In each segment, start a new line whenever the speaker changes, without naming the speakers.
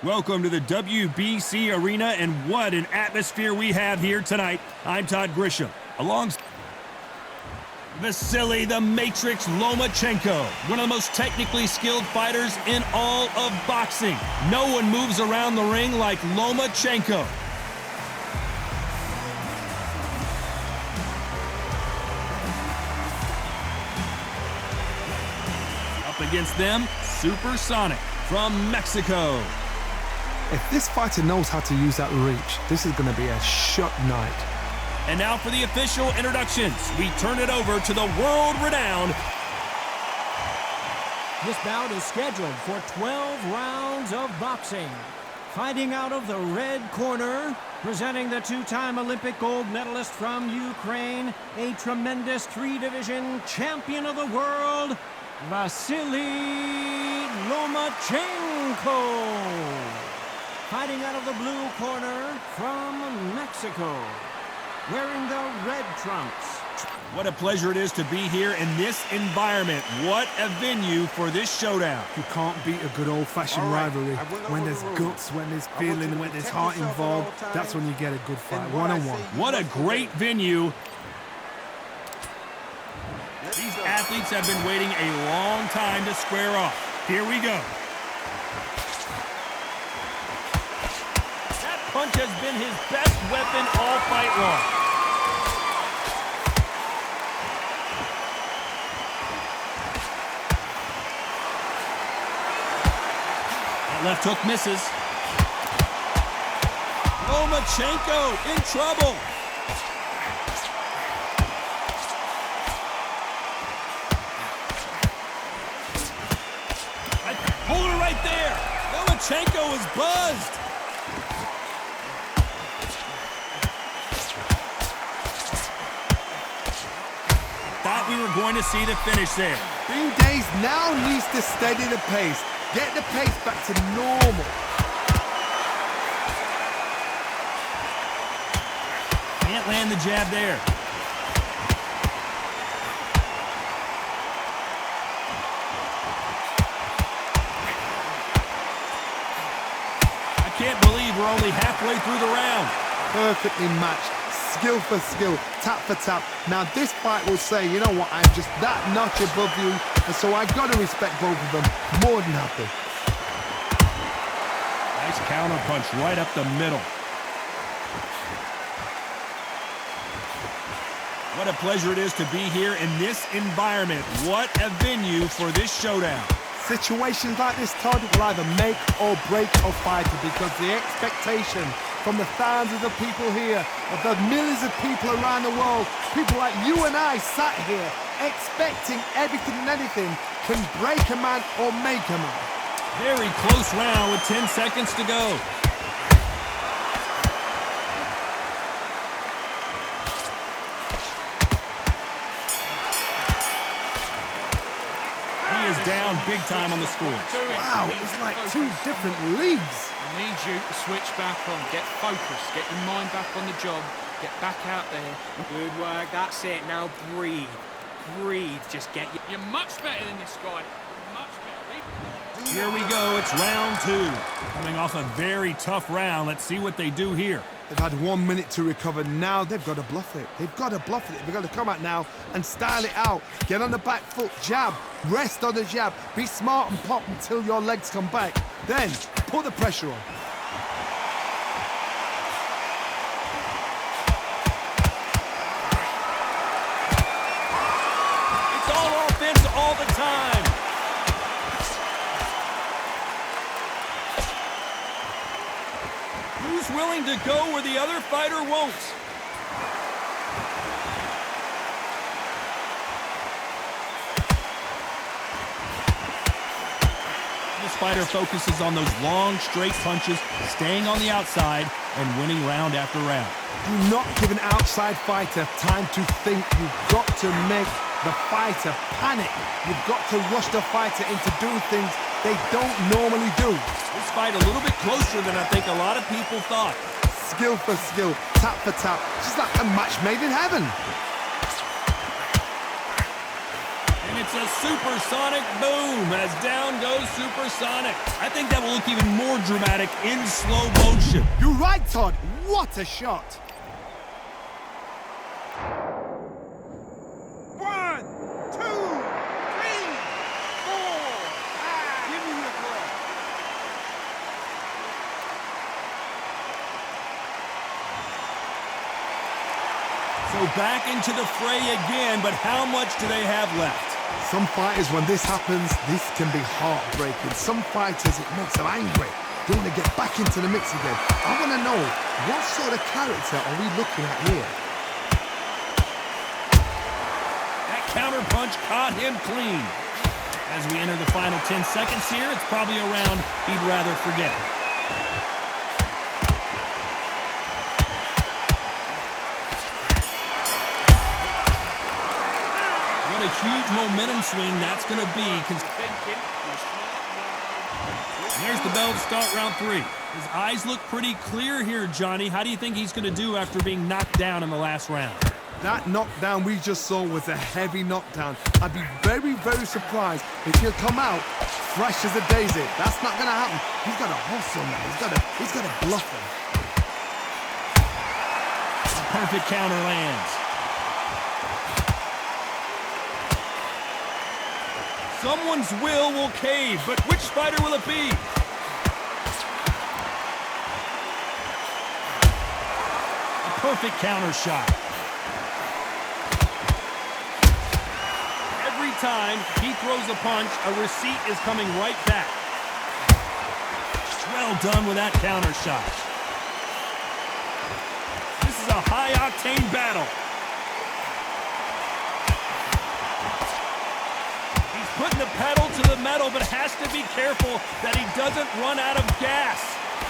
Welcome to the WBC Arena, and what an atmosphere we have here tonight. I'm Todd Grisham, alongside Vasyl the Matrix Lomachenko, one of the most technically skilled fighters in all of boxing. No one moves around the ring like Lomachenko. Up against them, Supersonic from Mexico.
If this fighter knows how to use that reach, this is going to be a shot night.
And now for the official introductions, we turn it over to the world-renowned.
This bout is scheduled for 12 rounds of boxing. Fighting out of the red corner, presenting the two-time Olympic gold medalist from Ukraine, a tremendous three-division champion of the world, Vasyl Lomachenko. Fighting out of the blue corner from Mexico, wearing the red trunks.
What a pleasure it is to be here in this environment. What a venue for this showdown.
You can't beat a good old-fashioned rivalry. When there's guts, when there's feeling, when there's heart involved, that's when you get a good fight, one-on-one.
What a great venue. These athletes have been waiting a long time to square off. Here we go. That punch has been his best weapon all fight long. Left hook misses. Lomachenko in trouble. Hold her right there. Lomachenko is buzzed. Thought we were going to see the finish there.
Bean Days now needs to steady the pace. Get the pace back to normal.
Can't land the jab there. I can't believe we're only halfway through the round.
Perfectly matched. Skill for skill, tap for tap. Now this fight will say, you know what, I'm just that notch above you, and so I got to respect both of them more than happy.
Nice counter punch right up the middle. What a pleasure it is to be here in this environment. What a venue for this showdown.
Situations like this, Todd, will either make or break a fighter, because the expectation from the thousands of people here, of the millions of people around the world, people like you and I sat here expecting everything and anything, can break a man or make a man.
Very close round with 10 seconds to go. He is down big time on the score.
Wow, it's like two different leagues.
I need you to switch back on, get focused, get your mind back on the job, get back out there.
Good work, that's it. Now breathe. Breathe, just get your...
You're much better than this guy. Much better.
Here we go, it's round two. Coming off a very tough round. Let's see what they do here.
They've had 1 minute to recover. Now they've got to bluff it. They've got to bluff it. They've got to come out now and style it out. Get on the back foot, jab, rest on the jab. Be smart and pop until your legs come back. Then put the pressure on.
It's all offense all the time. Who's willing to go where the other fighter won't? This fighter focuses on those long, straight punches, staying on the outside and winning round after round.
Do not give an outside fighter time to think. You've got to make the fighter panic. You've got to rush the fighter into doing things they don't normally do.
This fight a little bit closer than I think a lot of people thought.
Skill for skill, tap for tap. It's like a match made in heaven.
And it's It's a supersonic boom as down goes Supersonic. I think that will look even more dramatic in slow motion.
You're right, Todd. What a shot.
1, 2, 3, 4. Give me your ball.
So back into the fray again, but how much do they have left?
Some fighters, when this happens, this can be heartbreaking. Some fighters, it makes them angry. They want to get back into the mix again. I want to know, what sort of character are we looking at here?
That counter punch caught him clean. As we enter the final 10 seconds here, it's probably a round he'd rather forget. What a huge momentum swing that's going to be. There's the bell to start round 3. His eyes look pretty clear here, Johnny. How do you think he's going to do after being knocked down in the last round?
That knockdown we just saw was a heavy knockdown. I'd be very, very surprised if he'll come out fresh as a daisy. That's not going to happen. He's got to hustle now. He's got to bluff him.
A perfect counter lands. Someone's will cave, but which fighter will it be? A perfect counter shot. Every time he throws a punch, a receipt is coming right back. Well done with that counter shot. This is a high-octane battle. Putting the pedal to the metal, but has to be careful that he doesn't run out of gas.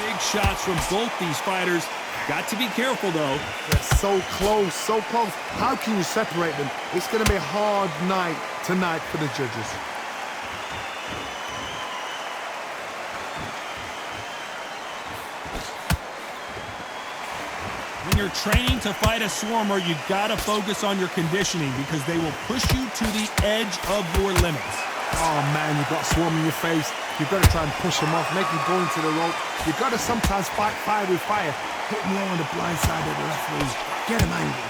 Big shots from both these fighters. Got to be careful, though.
They're so close, so close. How can you separate them? It's going to be a hard night tonight for the judges.
When you're training to fight a swarmer, you gotta focus on your conditioning because they will push you to the edge of your limits.
Oh man, you've got a swarm in your face. You've got to try and push him off, make him go into the rope. You've got to sometimes fight fire with fire. Hit him low on the blind side of the referees. Get him angry.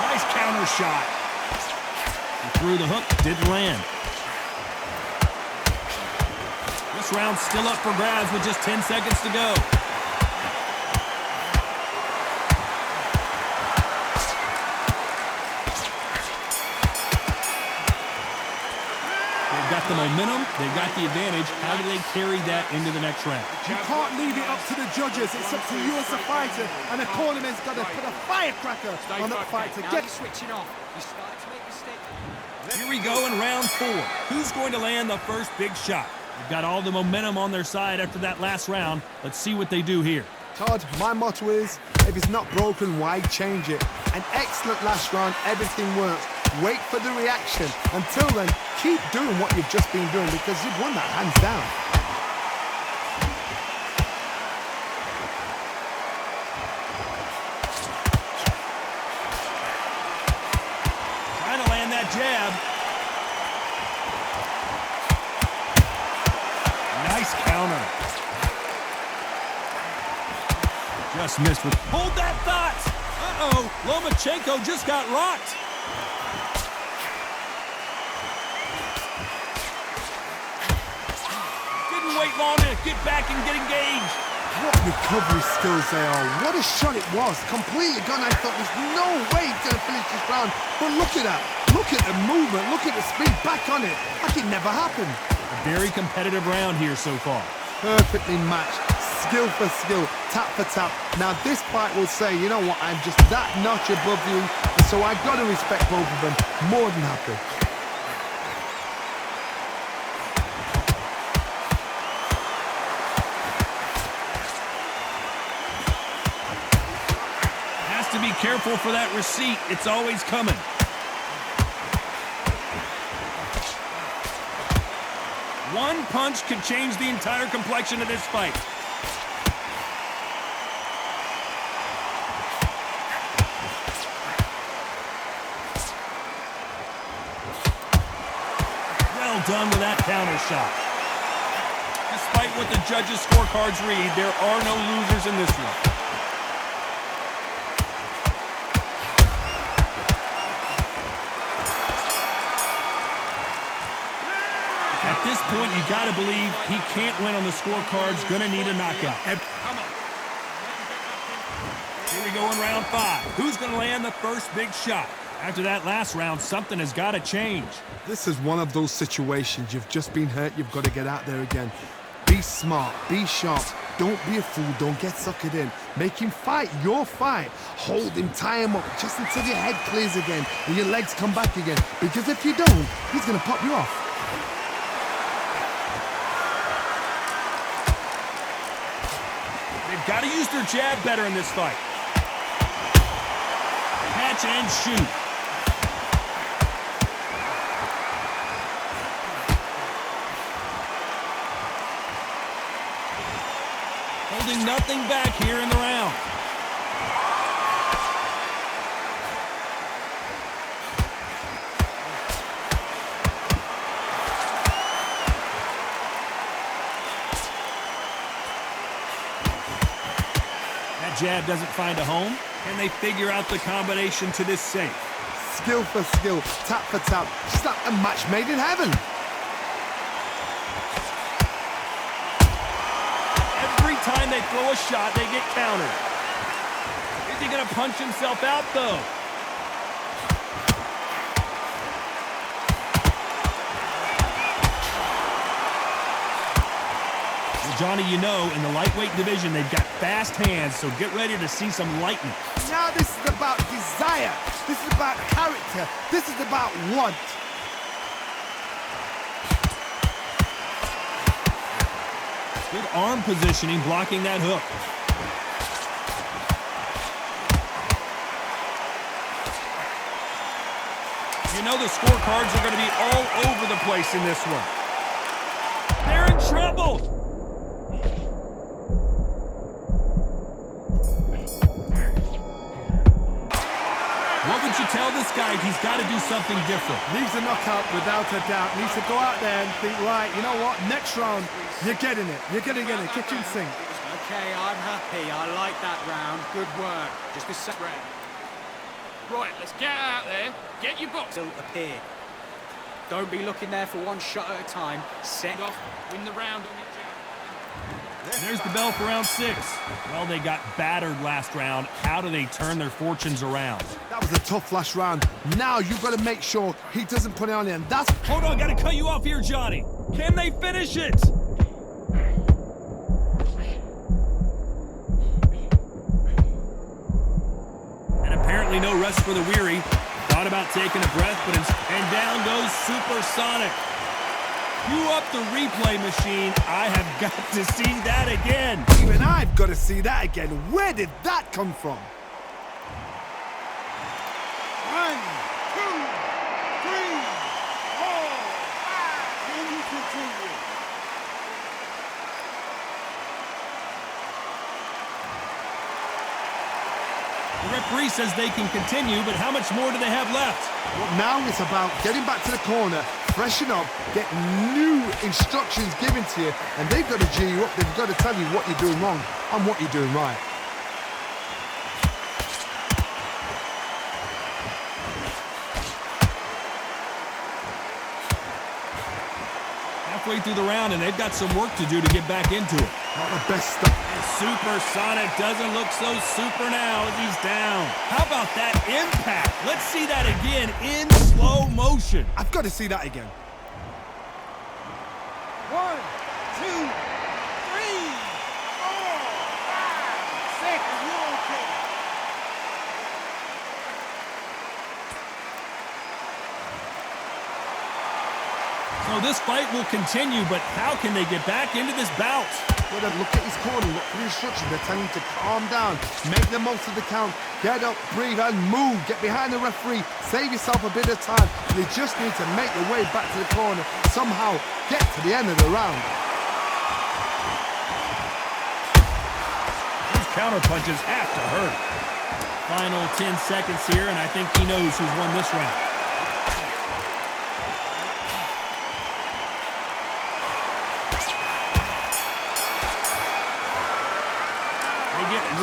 Nice counter shot. He threw the hook, didn't land. This round's still up for grabs with just 10 seconds to go. They've got the momentum, they've got the advantage. How do they carry that into the next round?
You can't leave it up to the judges. It's up to you as a fighter, and the tournament's got to put a firecracker on that fight to get
switching off. He's starting to make mistakes.
Here we go in round 4. Who's going to land the first big shot? They've got all the momentum on their side after that last round. Let's see what they do here.
Todd, my motto is, if it's not broken, why change it? An excellent last round, everything works. Wait for the reaction. Until then, keep doing what you've just been doing because you've won that hands down.
Trying to land that jab. Nice counter. Just missed with... Hold that thought! Uh-oh, Lomachenko just got rocked. Didn't wait long to get back and get engaged.
What recovery skills they are. What a shot it was. Completely gone. I thought there's no way he's going to finish this round. But look at that. Look at the movement. Look at the speed. Back on it. Like it never happened.
A very competitive round here so far.
Perfectly matched. Skill for skill. Tap for tap. Now this fight will say, you know what, I'm just that notch above you. So I've got to respect both of them. More than happy.
To be careful for that receipt. It's always coming. One punch could change the entire complexion of this fight. Well done with that counter shot. Despite what the judges' scorecards read, there are no losers in this one. At this point, you got to believe he can't win on the scorecards. Going to need a knockout.
Come on.
Here we go in round 5. Who's going to land the first big shot? After that last round, something has got to change.
This is one of those situations. You've just been hurt. You've got to get out there again. Be smart. Be sharp. Don't be a fool. Don't get suckered in. Make him fight your fight. Hold him, tie him up, just until your head clears again and your legs come back again. Because if you don't, he's going to pop you off.
They've got to use their jab better in this fight. Catch and shoot. Holding nothing back here in the round. That jab doesn't find a home. Can they figure out the combination to this safe?
Skill for skill, tap for tap. Just like a match made in heaven.
Every time they throw a shot, they get countered. Is he going to punch himself out, though? Well, Johnny, you know, in the lightweight division, they've got fast hands, so get ready to see some lightning.
Now this is about desire. This is about character. This is about want.
Good arm positioning, blocking that hook. You know the scorecards are going to be all over the place in this one. They're in trouble. What would you tell this guy? He's got to do something different.
Needs a knockout without a doubt. Needs to go out there and think, right, you know what? Next round, you're getting it. You're going to get it. Kitchen sink.
Okay, I'm happy. I like that round. Good work. Just a second.
Right, let's get out there. Get your box.
Still appear. Don't be looking there for one shot at a time. Set
Off. Win the round on your jab.
There's the bell for round 6. Well, they got battered last round. How do they turn their fortunes around?
That was a tough last round. Now you've got to make sure he doesn't put it on him. That's...
Hold on, got to cut you off here, Johnny. Can they finish it? And apparently no rest for the weary. Thought about taking a breath, but and down goes Supersonic. Cue up the replay machine. I have got to see that again.
Even I've got to see that again. Where did that come from?
1, 2, 3, 4, 5. Can you continue?
The referee says they can continue, but how much more do they have left?
Well, now it's about getting back to the corner, freshen up, get new instructions given to you, and they've got to G you up. They've got to tell you what you're doing wrong and what you're doing right.
Halfway through the round, and they've got some work to do to get back into it.
Not the best stuff.
And Supersonic doesn't look so super now as he's down. How about that impact? Let's see that again in slow motion.
I've got to see that again.
1, 2, 3, 4, 5, 6. You okay?
So this fight will continue, but how can they get back into this bout?
Got to look at his corner, look for the instructions. They're telling him to calm down, make the most of the count, get up, breathe, and move. Get behind the referee, save yourself a bit of time. They just need to make their way back to the corner, somehow get to the end of the round.
These counter punches have to hurt. Final 10 seconds here, and I think he knows who's won this round.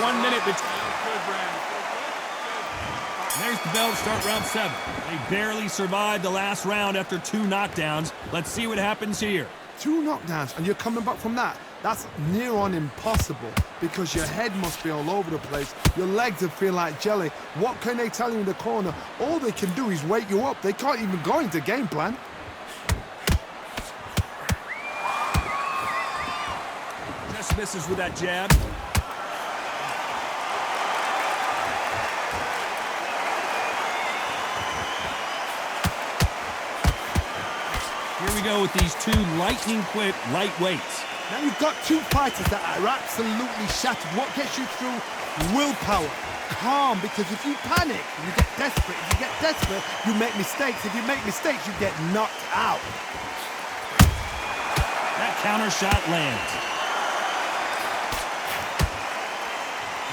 1 minute between.
Good round.
There's the bell to start round 7. They barely survived the last round after 2 knockdowns. Let's see what happens here.
2 knockdowns, and you're coming back from that. That's near on impossible because your head must be all over the place. Your legs will feel like jelly. What can they tell you in the corner? All they can do is wake you up. They can't even go into game plan.
Just misses with that jab. Here we go with these 2 lightning-quick lightweights.
Now you've got 2 fighters that are absolutely shattered. What gets you through? Willpower. Calm, because if you panic, you get desperate. If you get desperate, you make mistakes. If you make mistakes, you get knocked out.
That counter shot lands.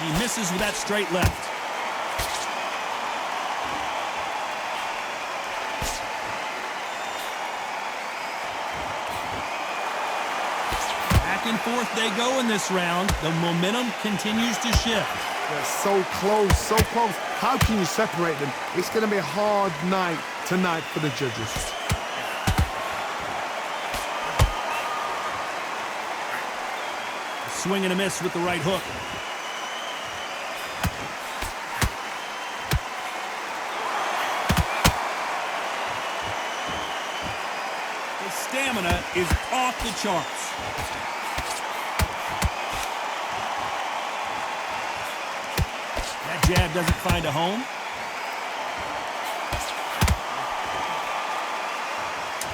He misses with that straight left. Back and forth they go in this round. The momentum continues to shift.
They're so close, so close. How can you separate them? It's going to be a hard night tonight for the judges.
Swing and a miss with the right hook. His stamina is off the charts. That jab doesn't find a home.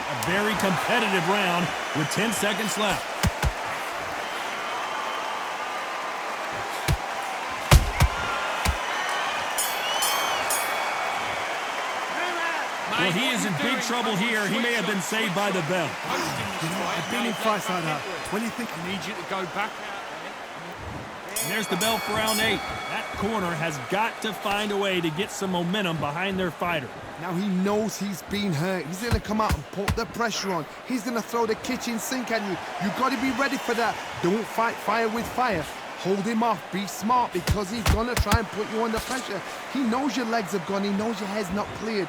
A very competitive round with 10 seconds left. Well, he is in big trouble here. He may have been saved by the bell.
I've been in fights like that. When you think
I need you to go back out there.
And there's the bell for round 8. That corner has got to find a way to get some momentum behind their fighter.
now he knows he's been hurt. He's going to come out and put the pressure on. He's going to throw the kitchen sink at you. You've got to be ready for that. Don't fight fire with fire. Hold him off. Be smart because he's going to try and put you under pressure. He knows your legs have gone. He knows your head's not cleared.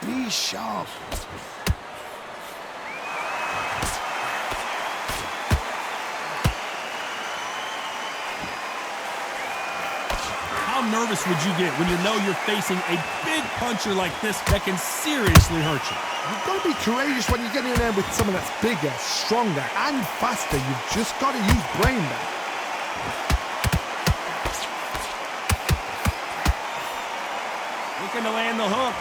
Be sharp.
How nervous would you get when you know you're facing a big puncher like this that can seriously hurt you?
You've got to be courageous when you get in there with someone that's bigger, stronger, and faster. You've just got to use brain there.
Looking to land the hook.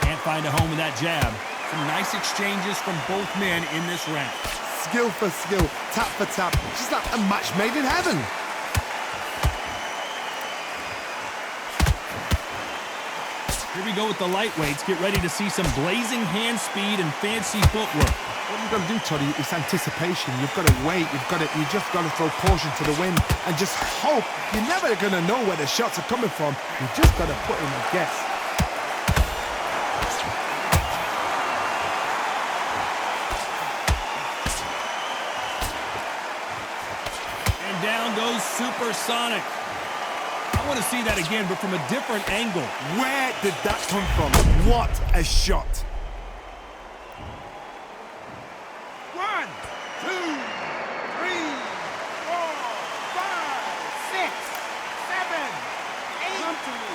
Can't find a home with that jab. Some nice exchanges from both men in this round.
Skill for skill, tap for tap. Just like a match made in heaven.
Here we go with the lightweights. Get ready to see some blazing hand speed and fancy footwork.
What you've got to do, Toddy, is anticipation. You've got to wait. You just got to throw caution to the wind and just hope. You're never going to know where the shots are coming from. You just got to put in a guess.
And down goes Supersonic. I want to see that again, but from a different angle.
Where did that come from? What a shot.
1, 2, 3, 4, 5, 6, 7, 8. Come to me.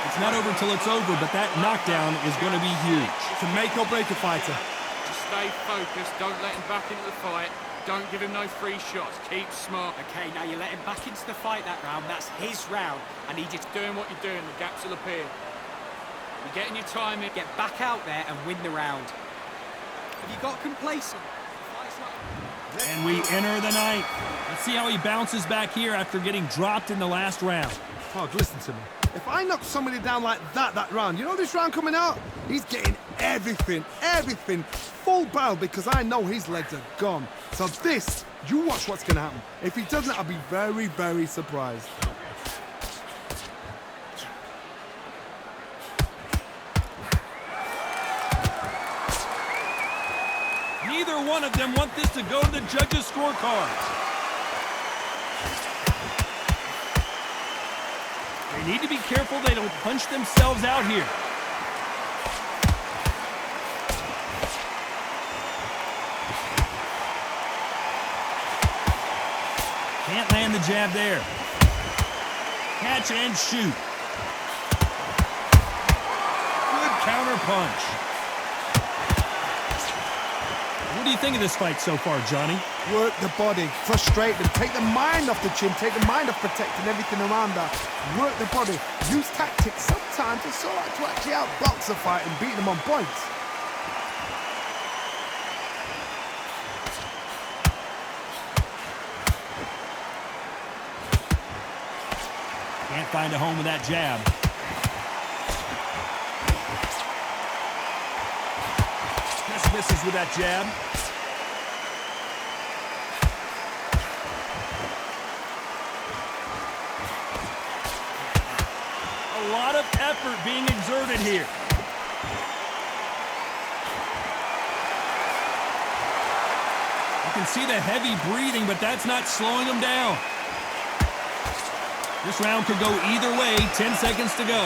It's not over till it's over, but that knockdown is going to be huge.
To make or break a fighter.
Just stay focused. Don't let him back into the fight. Don't give him no free shots. Keep smart.
Okay, now you let him back into the fight that round. That's his round.
And he just doing what you're doing. The gaps will appear. You're getting your time in.
Get back out there and win the round. Have you got complacent?
And we enter the ninth. Let's see how he bounces back here after getting dropped in the last round.
Pog, listen to me. If I knock somebody down like that round, you know this round coming out? He's getting everything, full barrel, because I know his legs are gone. So this, you watch what's going to happen. If he doesn't, I'll be very, very surprised.
Neither one of them want this to go to the judges' scorecards. They need to be careful they don't punch themselves out here. Can't land the jab there. Catch and shoot. Good counter punch. What do you think of this fight so far, Johnny?
Work the body, frustrate them, take the mind off the chin, take the mind off protecting everything around that. Work the body, use tactics sometimes to sort of to actually outbox a fight and beat them on points.
Can't find a home with that jab. Just misses with that jab. A lot of effort being exerted here. You can see the heavy breathing, but that's not slowing him down. This round could go either way. 10 seconds to go.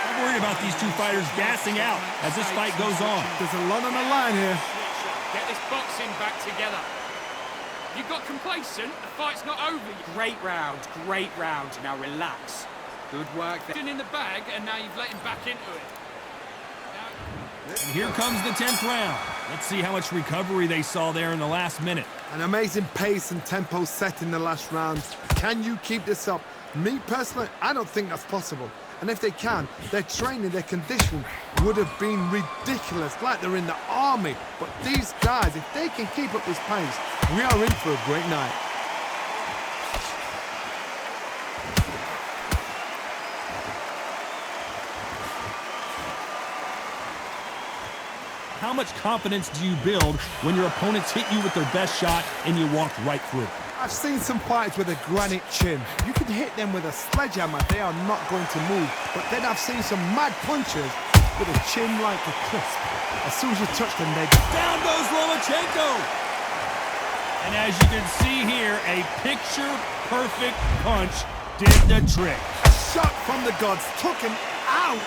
I'm worried about these two fighters gassing out as this fight goes on.
There's a lot on the line here.
Get this boxing back together. You got complacent? The fight's not over yet.
Great round, great round. Now relax. Good work there.
In the bag, and now you've let him back into it.
And here comes the 10th round. Let's see how much recovery they saw there in the last minute.
An amazing pace and tempo set in the last round. Can you keep this up? Me personally, I don't think that's possible. And if they can, their training, their conditioning would have been ridiculous, like they're in the army. But these guys, if they can keep up this pace, we are in for a great night.
How much confidence do you build when your opponents hit you with their best shot and you walk right through?
I've seen some fighters with a granite chin. You can hit them with a sledgehammer, they are not going to move. But then I've seen some mad punchers with a chin like a crisp. As soon as you touch them, they go.
Down goes Lomachenko! And as you can see here, a picture-perfect punch did the trick.
A shot from the gods took him out.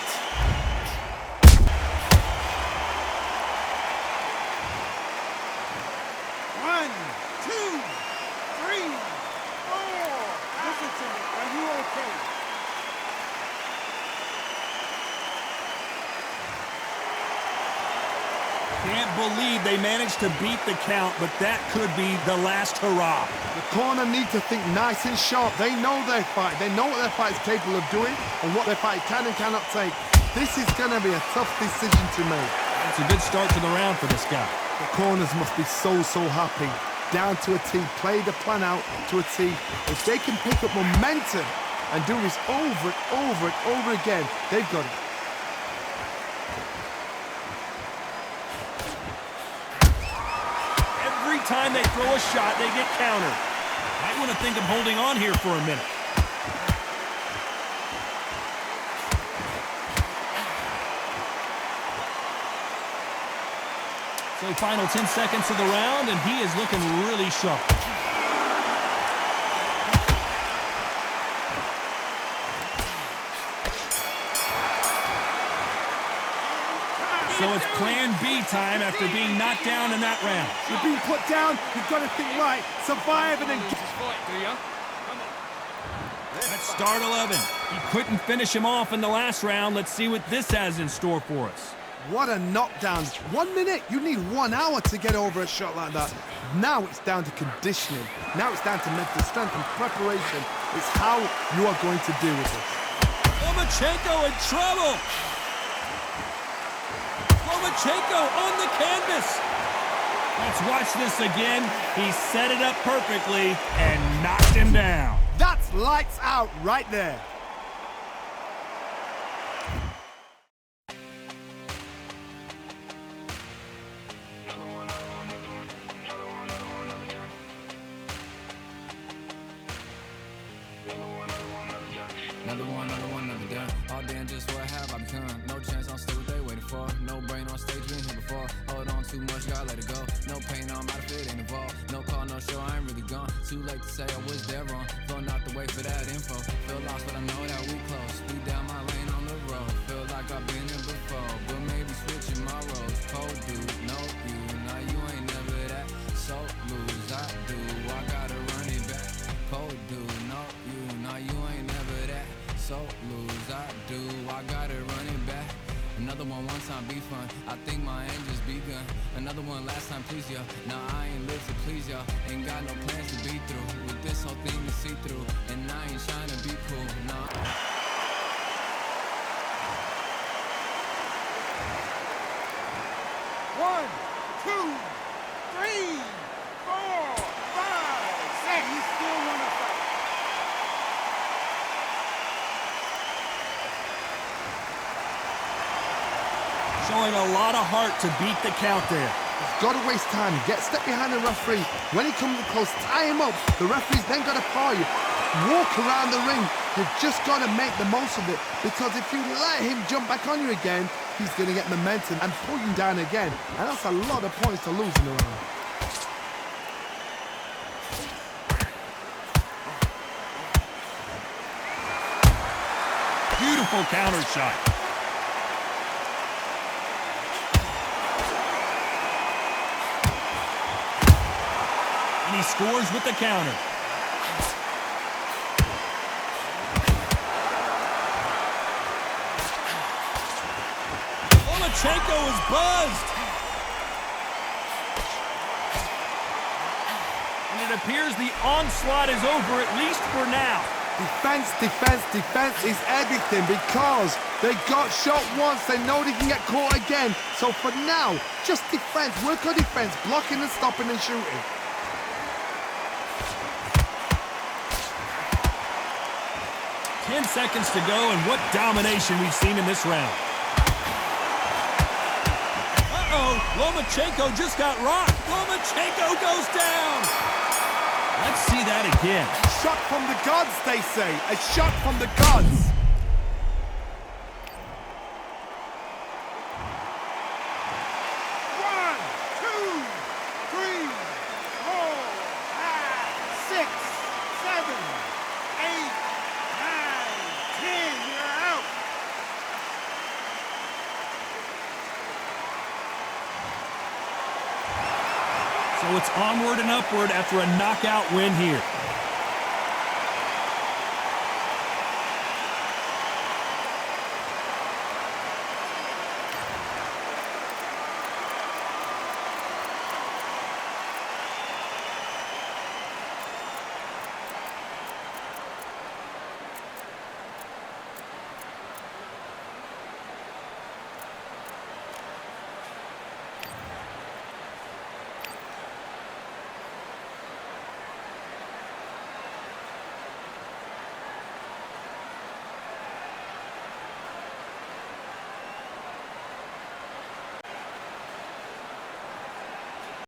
Can't believe they managed to beat the count, but that could be the last hurrah.
The corner need to think nice and sharp. They know their fight. They know what their fight is capable of doing and what their fight can and cannot take. This is going to be a tough decision to make.
It's a good start to the round for this guy.
The corners must be so happy. Down to a T. Play the plan out to a T. If they can pick up momentum and do this over and over again, they've got it.
Every time they throw a shot, they get countered. Might want to think of holding on here for a minute. So final 10 seconds of the round, and he is looking really sharp. So it's plan B time after being knocked down in that round.
You're being put down, you've got to think right, survive and then get...
Let's start 11. He couldn't finish him off in the last round. Let's see what this has in store for us.
What a knockdown. 1 minute, you need 1 hour to get over a shot like that. Now it's down to conditioning. Now it's down to mental strength and preparation. It's how you are going to deal with it.
Lomachenko in trouble. Lomachenko on the canvas. Let's watch this again. He set it up perfectly and knocked him down.
That's lights out right there.
Another done. All day and just what have I become? No chance, I'm still what they waiting for. No brain on stage, been here before. Hold on too much, gotta let it go. No pain, I'm out of it, ain't involved. No call, no show, I ain't really gone. Too late to say I was dead wrong. Filling out the way for that info. Feel lost, but I know that we close. Speed down my lane on the road. Feel like I've been here before, but maybe switching my roles. Cold dude, no you, now you ain't never that. So lose, I do, I gotta run it back. Cold dude, no you, now you ain't never that. So lose, I do, I gotta run it back. Another one time be fun, I think my aim just begun. Another one last time please y'all, now I ain't live to please y'all. Ain't got no plans to be through, with this whole thing to see through. And I ain't trying to be cool, nah.
One, two, three, four, five, six. You still want to fight.
Showing a lot of heart to beat the count there.
He's got to waste time. Get step behind the referee. When he comes close, tie him up. The referee's then got to call you. Walk around the ring. You've just got to make the most of it. Because if you let him jump back on you again, he's going to get momentum and pull you down again. And that's a lot of points to lose in the round.
Beautiful counter shot. And he scores with the counter. Lomachenko is buzzed. And it appears the onslaught is over, at least for now.
Defense, defense, defense is everything because they got shot once. They know they can get caught again. So for now, just defense. Work on defense, blocking and stopping and shooting.
Ten seconds to go, and what domination we've seen in this round. Uh-oh, Lomachenko just got rocked. Lomachenko goes down. Let's see that again.
Shot from the gods, they say. A shot from the gods. One, two, three, four, five, six, seven, eight, nine, 10. You're out.
So it's onward and upward after a knockout win here.